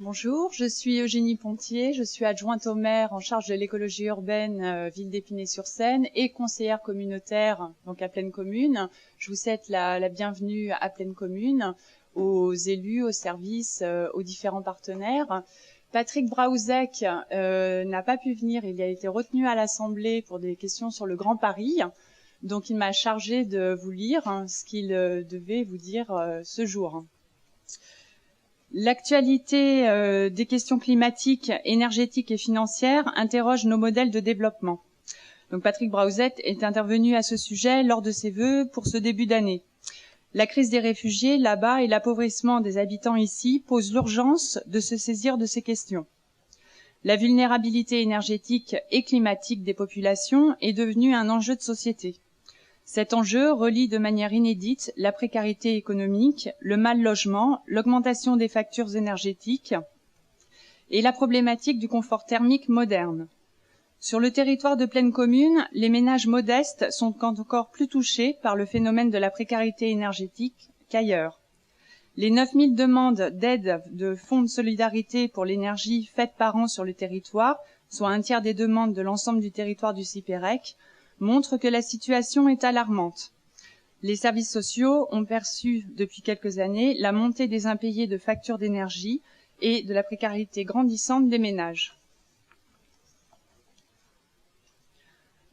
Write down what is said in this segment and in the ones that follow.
Bonjour, je suis Eugénie Pontier, je suis adjointe au maire en charge de l'écologie urbaine ville d'Épinay-sur-Seine et conseillère communautaire donc à Plaine Commune. Je vous souhaite la bienvenue à Plaine Commune, aux élus, aux services, aux différents partenaires. Patrick Braouzek n'a pas pu venir, il a été retenu à l'Assemblée pour des questions sur le Grand Paris. Donc il m'a chargé de vous lire ce qu'il devait vous dire ce jour. L'actualité des questions climatiques, énergétiques et financières interroge nos modèles de développement. Donc Patrick Braouzek est intervenu à ce sujet lors de ses vœux pour ce début d'année. La crise des réfugiés là-bas et l'appauvrissement des habitants ici posent l'urgence de se saisir de ces questions. La vulnérabilité énergétique et climatique des populations est devenue un enjeu de société. Cet enjeu relie de manière inédite la précarité économique, le mal-logement, l'augmentation des factures énergétiques et la problématique du confort thermique moderne. Sur le territoire de Plaine Commune, les ménages modestes sont encore plus touchés par le phénomène de la précarité énergétique qu'ailleurs. Les 9000 demandes d'aide de fonds de solidarité pour l'énergie faites par an sur le territoire, soit un tiers des demandes de l'ensemble du territoire du CIPEREC, montre que la situation est alarmante. Les services sociaux ont perçu depuis quelques années la montée des impayés de factures d'énergie et de la précarité grandissante des ménages.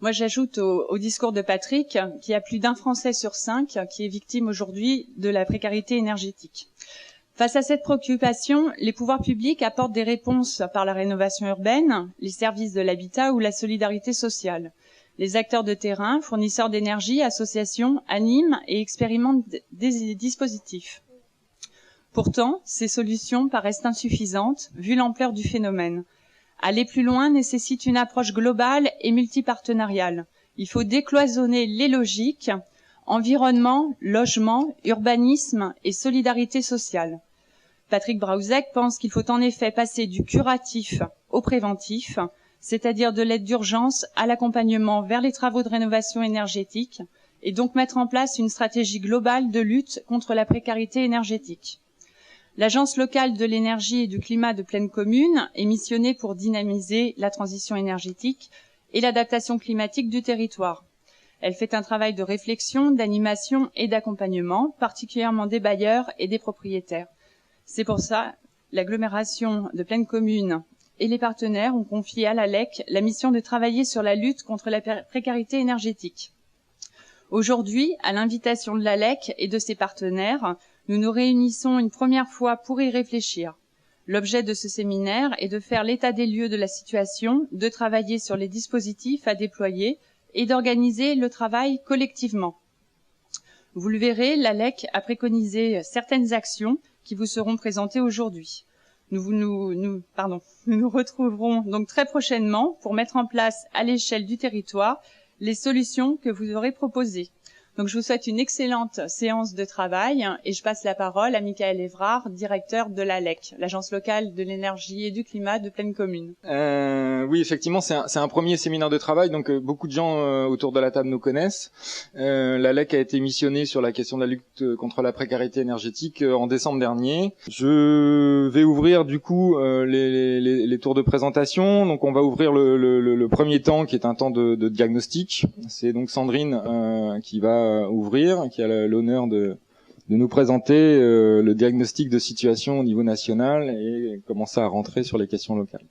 Moi, j'ajoute au discours de Patrick qu'il y a plus d'un Français sur 5 qui est victime aujourd'hui de la précarité énergétique. Face à cette préoccupation, les pouvoirs publics apportent des réponses par la rénovation urbaine, les services de l'habitat ou la solidarité sociale. Les acteurs de terrain, fournisseurs d'énergie, associations, animent et expérimentent des dispositifs. Pourtant, ces solutions paraissent insuffisantes vu l'ampleur du phénomène. Aller plus loin nécessite une approche globale et multipartenariale. Il faut décloisonner les logiques environnement, logement, urbanisme et solidarité sociale. Patrick Braouzek pense qu'il faut en effet passer du curatif au préventif, c'est-à-dire de l'aide d'urgence à l'accompagnement vers les travaux de rénovation énergétique, et donc mettre en place une stratégie globale de lutte contre la précarité énergétique. L'Agence locale de l'énergie et du climat de Plaine Commune est missionnée pour dynamiser la transition énergétique et l'adaptation climatique du territoire. Elle fait un travail de réflexion, d'animation et d'accompagnement, particulièrement des bailleurs et des propriétaires. C'est pour ça l'agglomération de Plaine Commune et les partenaires ont confié à l'ALEC la mission de travailler sur la lutte contre la précarité énergétique. Aujourd'hui, à l'invitation de l'ALEC et de ses partenaires, nous nous réunissons une première fois pour y réfléchir. L'objet de ce séminaire est de faire l'état des lieux de la situation, de travailler sur les dispositifs à déployer et d'organiser le travail collectivement. Vous le verrez, l'ALEC a préconisé certaines actions qui vous seront présentées aujourd'hui. Nous nous retrouverons donc très prochainement pour mettre en place à l'échelle du territoire les solutions que vous aurez proposées. Donc je vous souhaite une excellente séance de travail et je passe la parole à Michael Évrard, directeur de l'ALEC, l'Agence locale de l'énergie et du climat de Plaine Commune. Oui, effectivement, c'est un premier séminaire de travail, donc beaucoup de gens autour de la table nous connaissent. L'ALEC a été missionnée sur la question de la lutte contre la précarité énergétique en décembre dernier. Je vais ouvrir du coup les tours de présentation. Donc on va ouvrir le premier temps qui est un temps de diagnostic. C'est donc Sandrine qui va ouvrir, qui a l'honneur de nous présenter le diagnostic de situation au niveau national et commencer à rentrer sur les questions locales.